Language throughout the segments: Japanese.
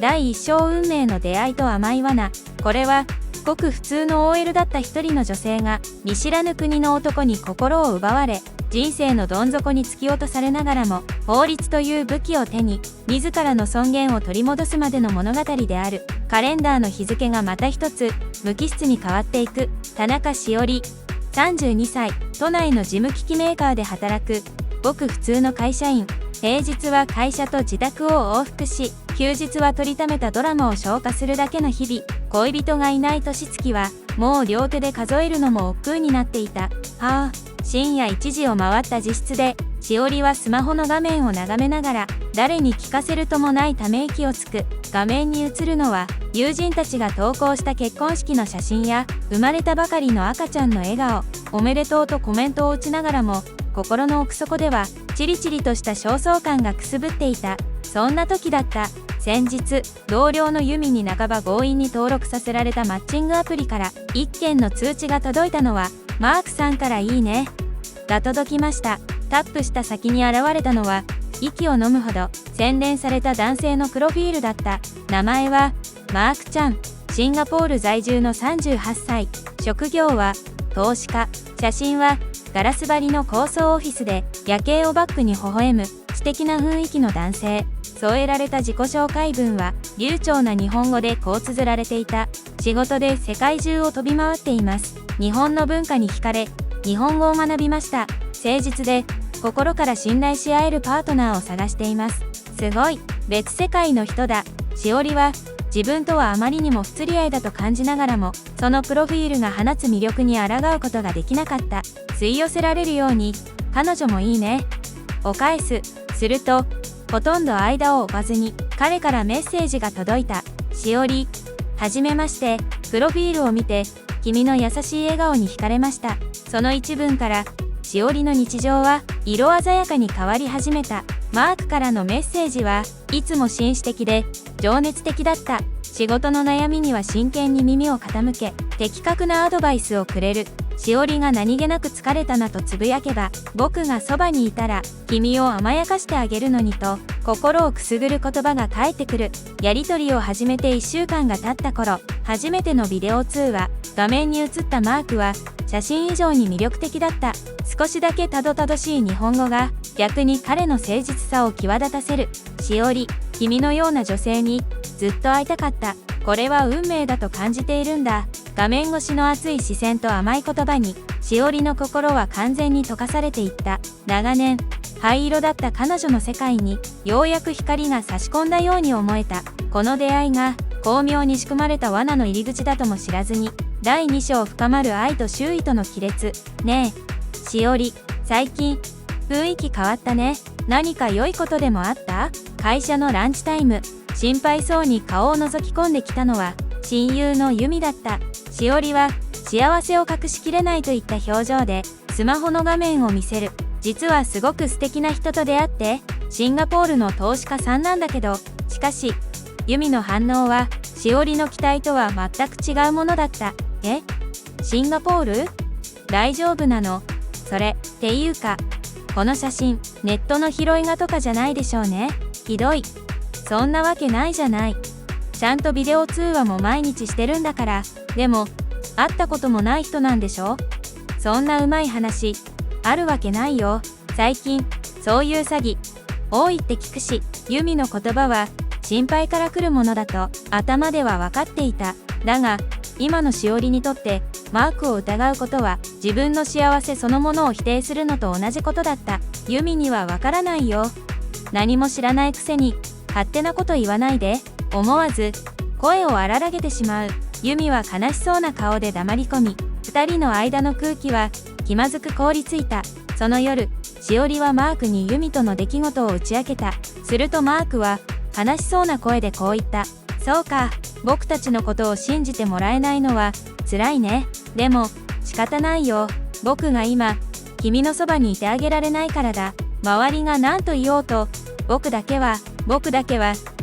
第一生運命の出会いと甘い罠。これはごく普通の OL だった一人の女性が見知らぬ国の男に心を奪われ、人生のどん底に突き落とされながらも法律という武器を手に自らの尊厳を取り戻すまでの物語である。カレンダーの日付がまた一つ無機質に変わっていく。田中しおり、32歳、都内の事務機器メーカーで働くごく普通の会社員。平日は会社と自宅を往復し、休日は取りためたドラマを消化するだけの日々。恋人がいない年月はもう両手で数えるのも億劫になっていた。深夜1時を回った自室で、しおりはスマホの画面を眺めながら誰に聞かせるともないため息をつく。画面に映るのは友人たちが投稿した結婚式の写真や生まれたばかりの赤ちゃんの笑顔。おめでとうとコメントを打ちながらも心の奥底ではチリチリとした焦燥感がくすぶっていた。そんな時だった。先日同僚のユミに半ば強引に登録させられたマッチングアプリから一件の通知が届いたのは、マークさんからいいねが届きました。タップした先に現れたのは息を飲むほど洗練された男性のプロフィールだった。名前はマークちゃん。シンガポール在住の38歳。職業は投資家。写真はガラス張りの高層オフィスで夜景をバックに微笑む知的な雰囲気の男性。添えられた自己紹介文は流暢な日本語でこう綴られていた。仕事で世界中を飛び回っています。日本の文化に惹かれ日本語を学びました。誠実で心から信頼し合えるパートナーを探しています。すごい別世界の人だ。しおりは自分とはあまりにも不釣り合いだと感じながらも、そのプロフィールが放つ魅力に抗うことができなかった。吸い寄せられるように彼女もいいねを返す。するとほとんど間を置かずに彼からメッセージが届いた。しおり、はじめまして。プロフィールを見て君の優しい笑顔に惹かれました。その一文からしおりの日常は色鮮やかに変わり始めた。マークからのメッセージはいつも紳士的で情熱的だった。仕事の悩みには真剣に耳を傾け的確なアドバイスをくれる。しおりが何気なく疲れたなとつぶやけば、僕がそばにいたら君を甘やかしてあげるのにと心をくすぐる言葉が返ってくる。やりとりを始めて1週間が経った頃、初めてのビデオ通話。画面に映ったマークは写真以上に魅力的だった。少しだけたどたどしい日本語が逆に彼の誠実さを際立たせる。しおり、君のような女性にずっと会いたかった。これは運命だと感じているんだ。画面越しの熱い視線と甘い言葉にしおりの心は完全に溶かされていった。長年灰色だった彼女の世界にようやく光が差し込んだように思えた。この出会いが巧妙に仕組まれた罠の入り口だとも知らずに、第2章深まる愛と周囲との亀裂。ねえしおり、最近雰囲気変わったね。何か良いことでもあった？会社のランチタイム、心配そうに顔を覗き込んできたのは親友のユミだった。しおりは幸せを隠しきれないといった表情でスマホの画面を見せる。実はすごく素敵な人と出会ってシンガポールの投資家さんなんだけど、しかしユミの反応はしおりの期待とは全く違うものだった。シンガポール？大丈夫なの？それっていうかこの写真ネットの拾い画とかじゃないでしょうね。ひどい。そんなわけないじゃない。ちゃんとビデオ通話も毎日してるんだから。でも会ったこともない人なんでしょ？そんなうまい話あるわけないよ。最近そういう詐欺多いって聞くし。ユミの言葉は心配から来るものだと頭では分かっていた。だが今のしおりにとってマークを疑うことは自分の幸せそのものを否定するのと同じことだった。ユミには分からないよ。何も知らないくせに勝手なこと言わないで。思わず声を荒らげてしまう。ユミは悲しそうな顔で黙り込み、二人の間の空気は気まずく凍りついた。その夜、しおりはマークにユミとの出来事を打ち明けた。するとマークは悲しそうな声でこう言った。そうか、僕たちのことを信じてもらえないのは辛いね。でも仕方ないよ。僕が今君のそばにいてあげられないからだ。周りが何と言おうと僕だけは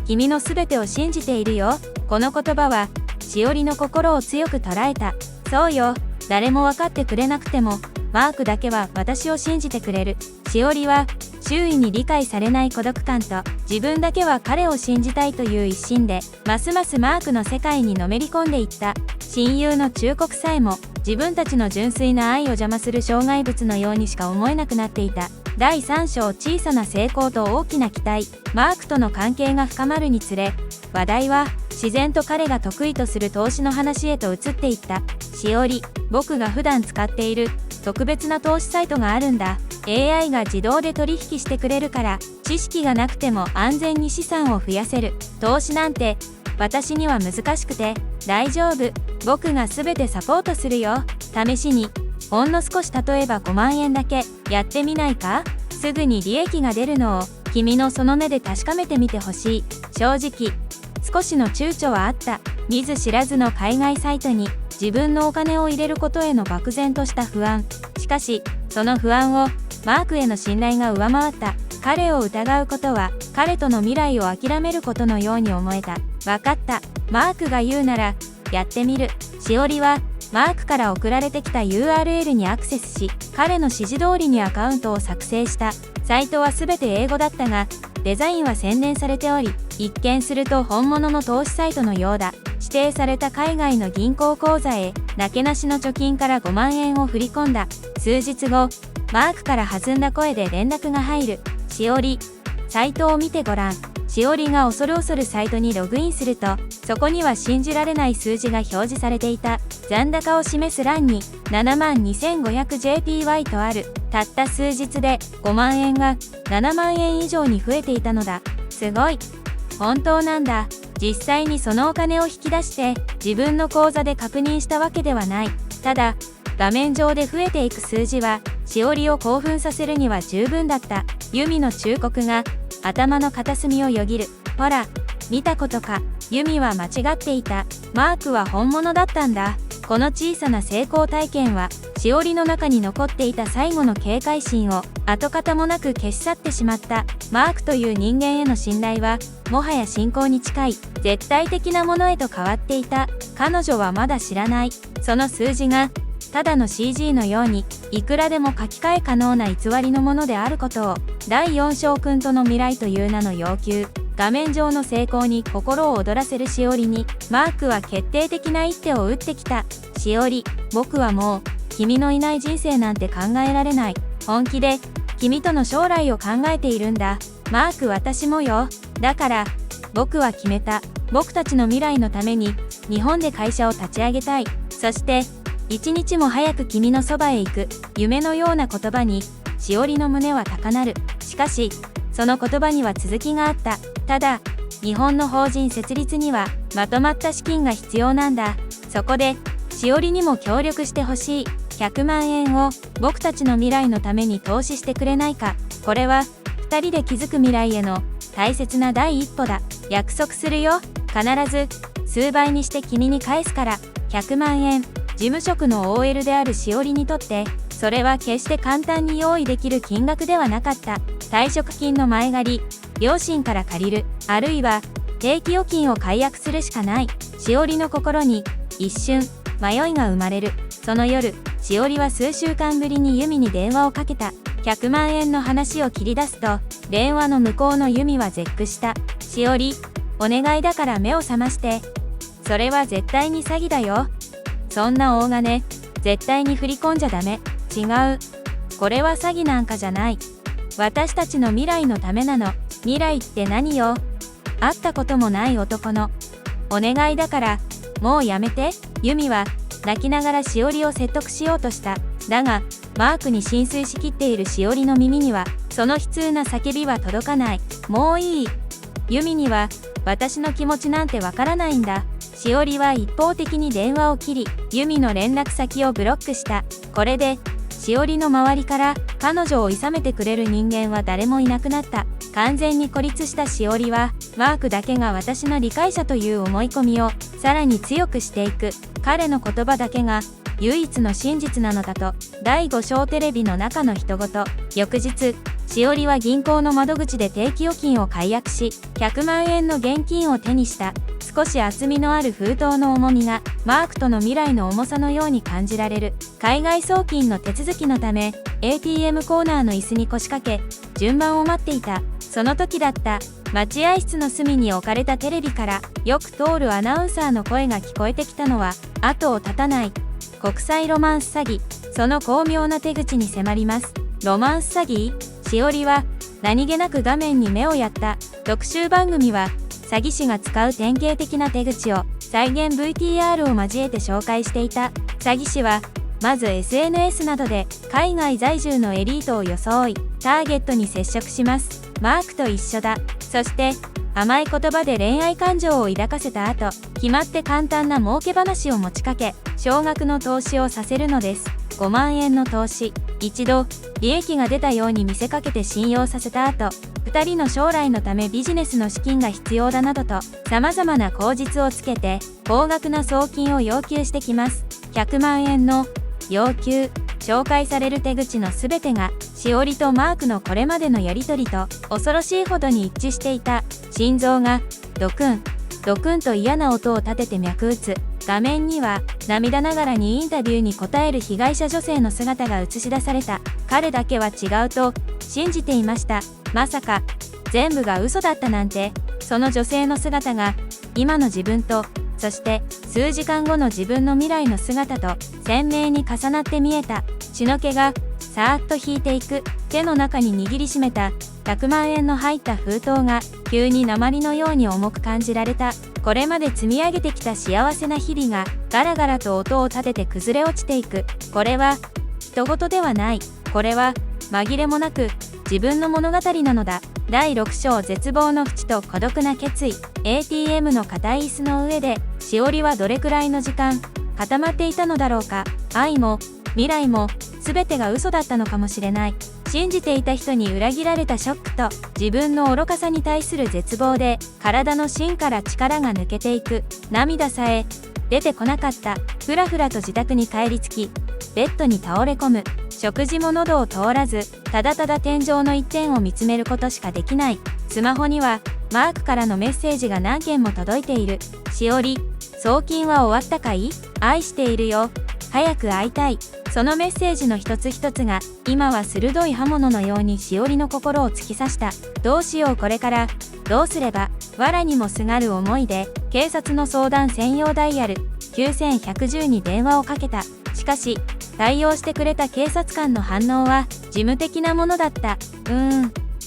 君のすべてを信じているよ。この言葉はしおりの心を強く捉えた。そうよ、誰も分かってくれなくてもマークだけは私を信じてくれる。しおりは周囲に理解されない孤独感と自分だけは彼を信じたいという一心で、ますますマークの世界にのめり込んでいった。親友の忠告さえも、自分たちの純粋な愛を邪魔する障害物のようにしか思えなくなっていた。第3章、小さな成功と大きな期待。マークとの関係が深まるにつれ、話題は自然と彼が得意とする投資の話へと移っていった。しおり、僕が普段使っている特別な投資サイトがあるんだ。AI が自動で取引してくれるから、知識がなくても安全に資産を増やせる。投資なんて私には難しくて大丈夫。僕が全てサポートするよ。試しにほんの少し、例えば5万円だけやってみないか。すぐに利益が出るのを君のその目で確かめてみてほしい。正直少しの躊躇はあった。見ず知らずの海外サイトに自分のお金を入れることへの漠然とした不安。しかしその不安をマークへの信頼が上回った。彼を疑うことは彼との未来を諦めることのように思えた。わかった。マークが言うならやってみる。しおりはマークから送られてきた URL にアクセスし、彼の指示通りにアカウントを作成した。サイトは全て英語だったが、デザインは洗練されており、一見すると本物の投資サイトのようだ。指定された海外の銀行口座へ、なけなしの貯金から5万円を振り込んだ。数日後、マークから弾んだ声で連絡が入る。しおり、サイトを見てごらん。しおりが恐る恐るサイトにログインすると、そこには信じられない数字が表示されていた。残高を示す欄に 72,500JPY とある。たった数日で5万円が7万円以上に増えていたのだ。すごい。本当なんだ。実際にそのお金を引き出して自分の口座で確認したわけではない。ただ、画面上で増えていく数字は、しおりを興奮させるには十分だった。ユミの忠告が頭の片隅をよぎる。ほら、見たことか。ユミは間違っていた。マークは本物だったんだ。この小さな成功体験は、しおりの中に残っていた最後の警戒心を跡形もなく消し去ってしまった。マークという人間への信頼は、もはや信仰に近い、絶対的なものへと変わっていた。彼女はまだ知らない。その数字が、ただの CG のように、いくらでも書き換え可能な偽りのものであることを、第4章君との未来という名の要求。画面上の成功に心を躍らせるしおりに、マークは決定的な一手を打ってきた。しおり、僕はもう、君のいない人生なんて考えられない。本気で、君との将来を考えているんだ。マーク、私もよ。だから、僕は決めた。僕たちの未来のために、日本で会社を立ち上げたい。そして、一日も早く君のそばへ行く。夢のような言葉に、しおりの胸は高鳴る。しかし、その言葉には続きがあった。ただ、日本の法人設立にはまとまった資金が必要なんだ。そこで、しおりにも協力してほしい。100万円を僕たちの未来のために投資してくれないか。これは、2人で築く未来への大切な第一歩だ。約束するよ。必ず、数倍にして君に返すから。100万円。事務職の OL であるしおりにとって、それは決して簡単に用意できる金額ではなかった。退職金の前借り、両親から借りる、あるいは定期預金を解約するしかない。しおりの心に一瞬迷いが生まれる。その夜、しおりは数週間ぶりにユミに電話をかけた。100万円の話を切り出すと、電話の向こうのユミは絶句した。しおり、お願いだから目を覚まして。それは絶対に詐欺だよ。そんな大金、絶対に振り込んじゃダメ。違う。これは詐欺なんかじゃない。私たちの未来のためなの。未来って何よ。会ったこともない男の。お願いだから、もうやめて。ユミは、泣きながらしおりを説得しようとした。だが、マークに浸水しきっているしおりの耳には、その悲痛な叫びは届かない。もういい。ユミには、私の気持ちなんてわからないんだ。しおりは一方的に電話を切り、ユミの連絡先をブロックした。これで、しおりの周りから彼女を諌めてくれる人間は誰もいなくなった。完全に孤立したしおりは、マークだけが私の理解者という思い込みをさらに強くしていく。彼の言葉だけが唯一の真実なのだと。第5章テレビの中の人事。翌日、しおりは銀行の窓口で定期預金を解約し、100万円の現金を手にした。少し厚みのある封筒の重みが、マークとの未来の重さのように感じられる。海外送金の手続きのため、ATM コーナーの椅子に腰掛け、順番を待っていた。その時だった。待合室の隅に置かれたテレビからよく通るアナウンサーの声が聞こえてきたのは後を絶たない国際ロマンス詐欺。その巧妙な手口に迫ります。ロマンス詐欺？しおりは何気なく画面に目をやった。特集番組は詐欺師が使う典型的な手口を再現 VTR を交えて紹介していた。詐欺師はまず SNS などで海外在住のエリートを装いターゲットに接触します。マークと一緒だ。そして甘い言葉で恋愛感情を抱かせた後、決まって簡単な儲け話を持ちかけ少額の投資をさせるのです。5万円の投資。一度利益が出たように見せかけて信用させた後、2人の将来のためビジネスの資金が必要だなどと様々な口実をつけて高額な送金を要求してきます。100万円の要求。紹介される手口のすべてがしおりとマークのこれまでのやり取りと恐ろしいほどに一致していた。心臓がドクンドクンと嫌な音を立てて脈打つ。画面には涙ながらにインタビューに答える被害者女性の姿が映し出された。彼だけは違うと信じていました。まさか全部が嘘だったなんて。その女性の姿が今の自分と、そして数時間後の自分の未来の姿と鮮明に重なって見えた。血の気がさーっと引いていく。手の中に握りしめた100万円の入った封筒が急に鉛のように重く感じられた。これまで積み上げてきた幸せな日々がガラガラと音を立てて崩れ落ちていく。これは人事ではない。これは紛れもなく自分の物語なのだ。第6章、絶望の淵と孤独な決意。 ATM の硬い椅子の上でしおりはどれくらいの時間固まっていたのだろうか。愛も未来も全てが嘘だったのかもしれない。信じていた人に裏切られたショックと自分の愚かさに対する絶望で体の芯から力が抜けていく。涙さえ出てこなかった。ふらふらと自宅に帰り着きベッドに倒れ込む。食事も喉を通らず、ただただ天井の一点を見つめることしかできない。スマホにはマークからのメッセージが何件も届いている。しおり、送金は終わったかい？愛しているよ。早く会いたい。そのメッセージの一つ一つが今は鋭い刃物のようにしおりの心を突き刺した。どうしようこれからどうすれば。藁にもすがる思いで警察の相談専用ダイヤル9110に電話をかけた。しかし対応してくれた警察官の反応は事務的なものだった。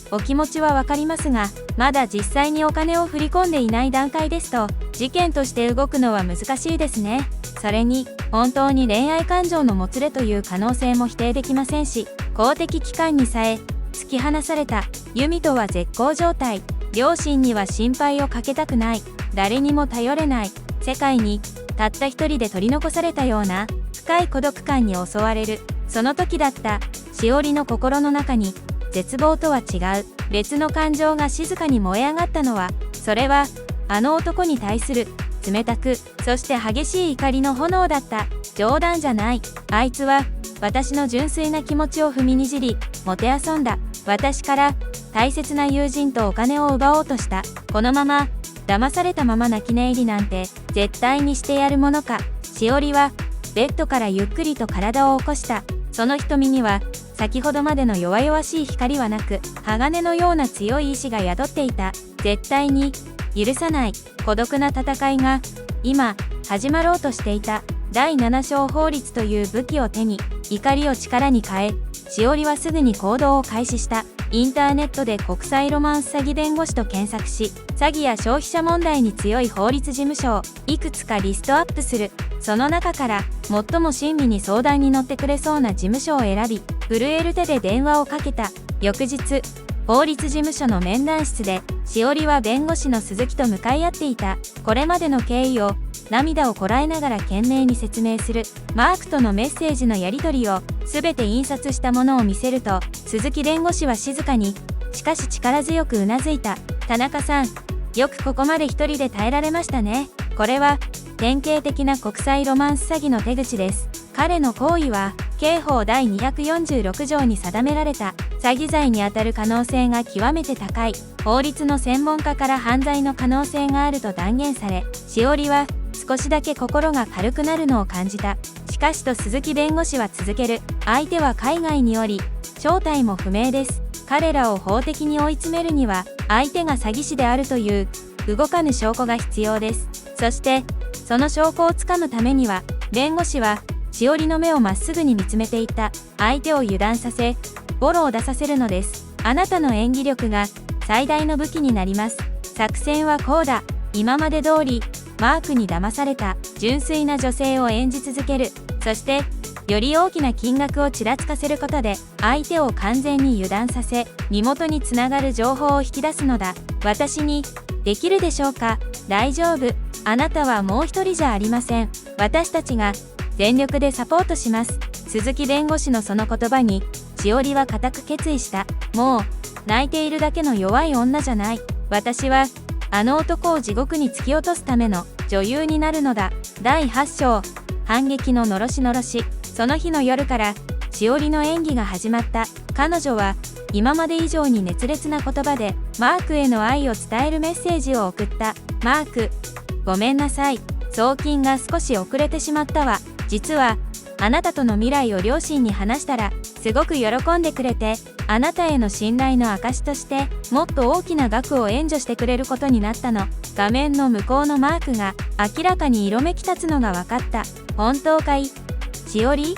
お気持ちはわかりますが、まだ実際にお金を振り込んでいない段階ですと事件として動くのは難しいですね。それに本当に恋愛感情のもつれという可能性も否定できませんし、公的機関にさえ突き放された。ユミとは絶好状態。両親には心配をかけたくない。誰にも頼れない。世界にたった一人で取り残されたような深い孤独感に襲われる。その時だった。しおりの心の中に絶望とは違う別の感情が静かに燃え上がったのは、それはあの男に対する冷たく、そして激しい怒りの炎だった。冗談じゃない。あいつは私の純粋な気持ちを踏みにじり、もてあそんだ。私から大切な友人とお金を奪おうとした。このまま騙されたまま泣き寝入りなんて絶対にしてやるものか。しおりはベッドからゆっくりと体を起こした。その瞳には先ほどまでの弱々しい光はなく、鋼のような強い意志が宿っていた。絶対に許さない孤独な戦いが今始まろうとしていた。第7章、法律という武器を手に怒りを力に変え、しおりはすぐに行動を開始した。インターネットで国際ロマンス詐欺弁護士と検索し、詐欺や消費者問題に強い法律事務所をいくつかリストアップする。その中から最も親身に相談に乗ってくれそうな事務所を選び、震える手で電話をかけた。翌日、法律事務所の面談室でしおりは弁護士の鈴木と向かい合っていた。これまでの経緯を涙をこらえながら懸命に説明する。マークとのメッセージのやり取りを全て印刷したものを見せると、鈴木弁護士は静かにしかし力強くうなずいた。田中さん、よくここまで一人で耐えられましたね。これは典型的な国際ロマンス詐欺の手口です。彼の行為は刑法第246条に定められた詐欺罪にあたる可能性が極めて高い。法律の専門家から犯罪の可能性があると断言され、しおりは少しだけ心が軽くなるのを感じた。しかしと鈴木弁護士は続ける。相手は海外におり正体も不明です。彼らを法的に追い詰めるには相手が詐欺師であるという動かぬ証拠が必要です。そしてその証拠をつかむためには、弁護士はしおりの目をまっすぐに見つめていた相手を油断させ、ボロを出させるのです。あなたの演技力が最大の武器になります。作戦はこうだ。今まで通りマークに騙された純粋な女性を演じ続ける。そしてより大きな金額をちらつかせることで相手を完全に油断させ、身元につながる情報を引き出すのだ。私にできるでしょうか？大丈夫。あなたはもう一人じゃありません。私たちが全力でサポートします。鈴木弁護士のその言葉にしおりは固く決意した。もう泣いているだけの弱い女じゃない。私はあの男を地獄に突き落とすための女優になるのだ。第8章、反撃ののろしのろし。その日の夜からしおりの演技が始まった。彼女は今まで以上に熱烈な言葉でマークへの愛を伝えるメッセージを送った。マーク、ごめんなさい。送金が少し遅れてしまったわ。実はあなたとの未来を両親に話したらすごく喜んでくれて、あなたへの信頼の証としてもっと大きな額を援助してくれることになったの。画面の向こうのマークが明らかに色めき立つのが分かった。本当かい？しおり？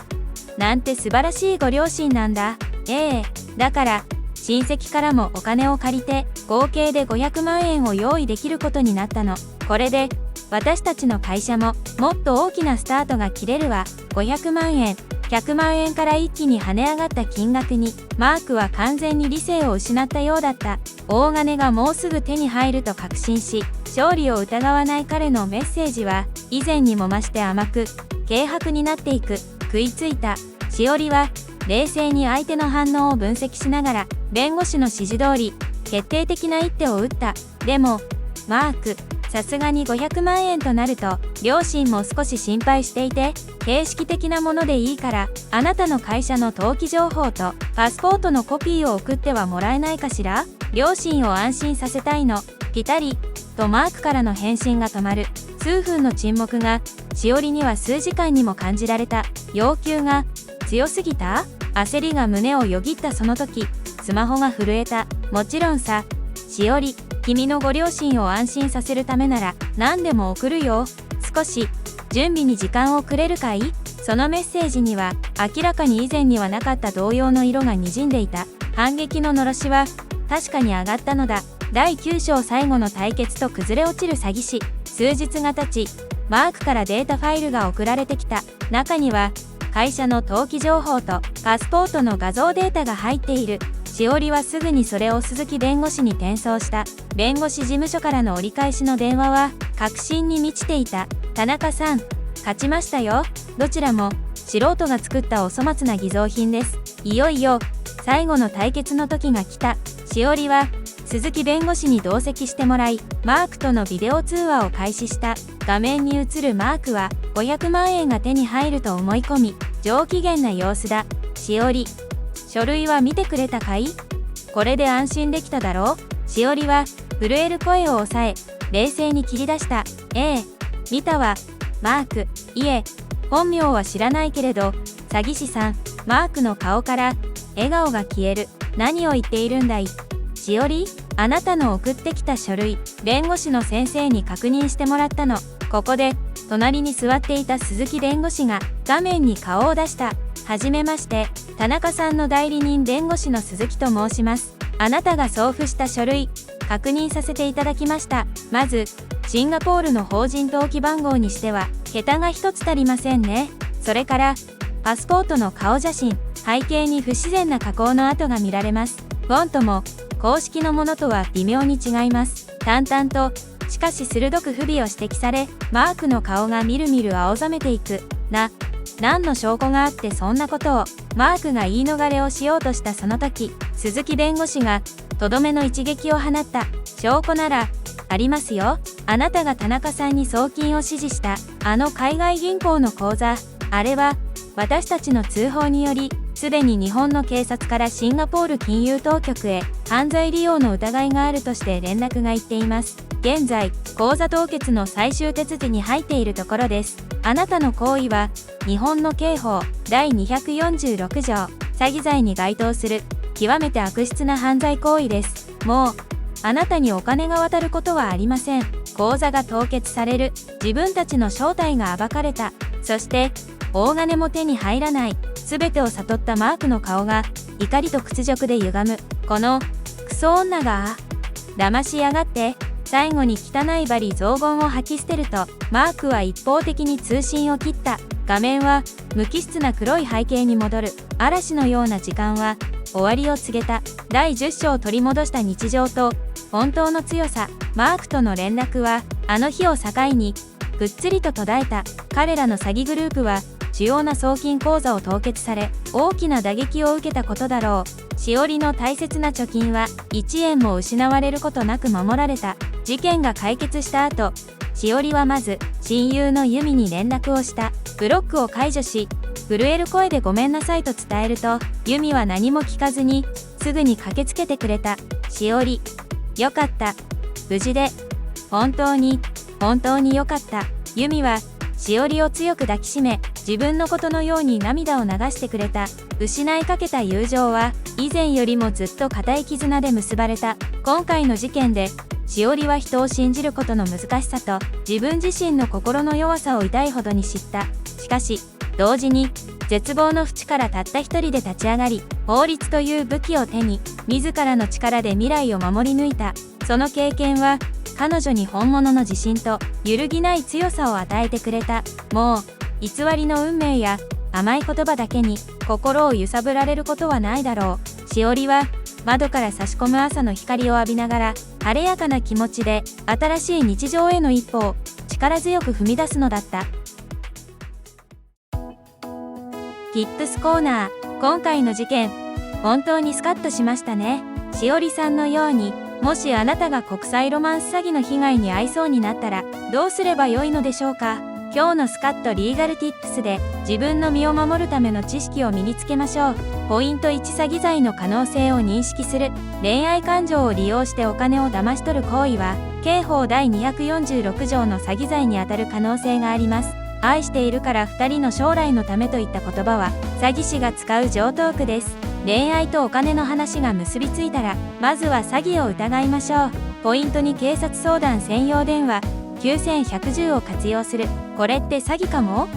なんて素晴らしいご両親なんだ。ええ、だから親戚からもお金を借りて合計で500万円を用意できることになったの。これで私たちの会社ももっと大きなスタートが切れるわ。500万円、100万円から一気に跳ね上がった金額にマークは完全に理性を失ったようだった。大金がもうすぐ手に入ると確信し、勝利を疑わない彼のメッセージは以前にも増して甘く軽薄になっていく。食いついた。しおりは冷静に相手の反応を分析しながら弁護士の指示通り決定的な一手を打った。でもマーク、さすがに500万円となると両親も少し心配していて、形式的なものでいいからあなたの会社の登記情報とパスポートのコピーを送ってはもらえないかしら？両親を安心させたいの。ピタリとマークからの返信が止まる。数分の沈黙がしおりには数時間にも感じられた。要求が強すぎた？焦りが胸をよぎったその時、スマホが震えた。もちろんさ、しおり、君のご両親を安心させるためなら何でも送るよ。少し準備に時間をくれるかい？そのメッセージには明らかに以前にはなかった動揺の色がにじんでいた。反撃ののろしは確かに上がったのだ。第9章最後の対決と崩れ落ちる詐欺師。数日が経ち、マークからデータファイルが送られてきた。中には会社の登記情報とパスポートの画像データが入っている。しおりはすぐにそれを鈴木弁護士に転送した。弁護士事務所からの折り返しの電話は確信に満ちていた。田中さん、勝ちましたよ。どちらも素人が作ったお粗末な偽造品です。いよいよ最後の対決の時が来た。しおりは鈴木弁護士に同席してもらい、マークとのビデオ通話を開始した。画面に映るマークは500万円が手に入ると思い込み、上機嫌な様子だ。しおり、書類は見てくれたかい？これで安心できただろう？しおりは震える声を抑え、冷静に切り出した。ええ、見たわ。マーク、いえ、本名は知らないけれど、詐欺師さん。マークの顔から笑顔が消える。何を言っているんだい？しおり、あなたの送ってきた書類、弁護士の先生に確認してもらったの。ここで隣に座っていた鈴木弁護士が画面に顔を出した。はじめまして、田中さんの代理人弁護士の鈴木と申します。あなたが送付した書類、確認させていただきました。まず、シンガポールの法人登記番号にしては、桁が一つ足りませんね。それから、パスポートの顔写真、背景に不自然な加工の跡が見られます。フォントも、公式のものとは微妙に違います。淡々と、しかし鋭く不備を指摘され、マークの顔がみるみる青ざめていく。何の証拠があってそんなことを。マークが言い逃れをしようとしたその時、鈴木弁護士がとどめの一撃を放った。証拠ならありますよ。あなたが田中さんに送金を指示したあの海外銀行の口座、あれは私たちの通報によりすでに日本の警察からシンガポール金融当局へ犯罪利用の疑いがあるとして連絡がいっています。現在口座凍結の最終手続きに入っているところです。あなたの行為は日本の刑法第246条詐欺罪に該当する極めて悪質な犯罪行為です。もうあなたにお金が渡ることはありません。口座が凍結される。自分たちの正体が暴かれた。そして大金も手に入らない。すべてを悟ったマークの顔が怒りと屈辱で歪む。このクソ女が騙しやがって。最後に汚い罵詈雑言を吐き捨てると、マークは一方的に通信を切った。画面は無機質な黒い背景に戻る。嵐のような時間は終わりを告げた。第10章を取り戻した日常と本当の強さ。マークとの連絡はあの日を境にぐっつりと途絶えた。彼らの詐欺グループは主要な送金口座を凍結され、大きな打撃を受けたことだろう。しおりの大切な貯金は1円も失われることなく守られた。事件が解決した後、しおりはまず親友のユミに連絡をした。ブロックを解除し、震える声でごめんなさいと伝えると、ユミは何も聞かずにすぐに駆けつけてくれた。しおり、よかった。無事で本当によかった。ユミはしおりを強く抱きしめ、自分のことのように涙を流してくれた。失いかけた友情は以前よりもずっと固い絆で結ばれた。今回の事件でしおりは人を信じることの難しさと自分自身の心の弱さを痛いほどに知った。しかし同時に絶望の淵からたった一人で立ち上がり、法律という武器を手に自らの力で未来を守り抜いた。その経験は彼女に本物の自信と揺るぎない強さを与えてくれた。もう偽りの運命や甘い言葉だけに心を揺さぶられることはないだろう。しおりは窓から差し込む朝の光を浴びながら晴れやかな気持ちで新しい日常への一歩を力強く踏み出すのだった。Tips コーナー。今回の事件、本当にスカッとしましたね。しおりさんのように、もしあなたが国際ロマンス詐欺の被害に遭いそうになったらどうすればよいのでしょうか。今日のスカッとリーガル Tips で自分の身を守るための知識を身につけましょう。ポイント1、詐欺罪の可能性を認識する。恋愛感情を利用してお金を騙し取る行為は刑法第246条の詐欺罪にあたる可能性があります。愛しているから2人の将来のためといった言葉は詐欺師が使う常套句です。恋愛とお金の話が結びついたらまずは詐欺を疑いましょう。ポイント2、警察相談専用電話9110を活用する。これって詐欺かも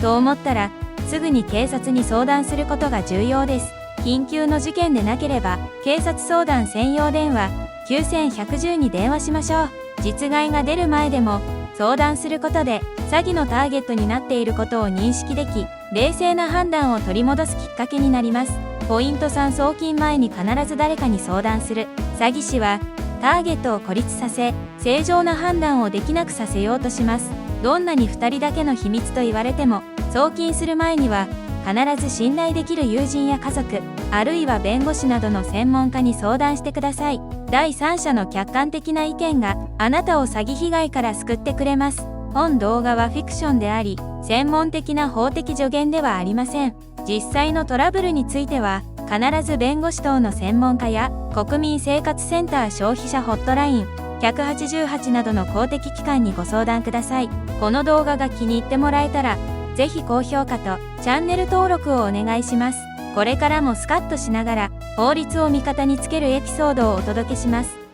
と思ったらすぐに警察に相談することが重要です。緊急の事件でなければ警察相談専用電話9110に電話しましょう。実害が出る前でも相談することで詐欺のターゲットになっていることを認識でき、冷静な判断を取り戻すきっかけになります。ポイント3、送金前に必ず誰かに相談する。詐欺師はターゲットを孤立させ、正常な判断をできなくさせようとします。どんなに2人だけの秘密と言われても、送金する前には必ず信頼できる友人や家族、あるいは弁護士などの専門家に相談してください。第三者の客観的な意見があなたを詐欺被害から救ってくれます。本動画はフィクションであり、専門的な法的助言ではありません。実際のトラブルについては、必ず弁護士等の専門家や国民生活センター消費者ホットライン188などの公的機関にご相談ください。この動画が気に入ってもらえたら、ぜひ高評価とチャンネル登録をお願いします。これからもスカッとしながら法律を味方につけるエピソードをお届けします。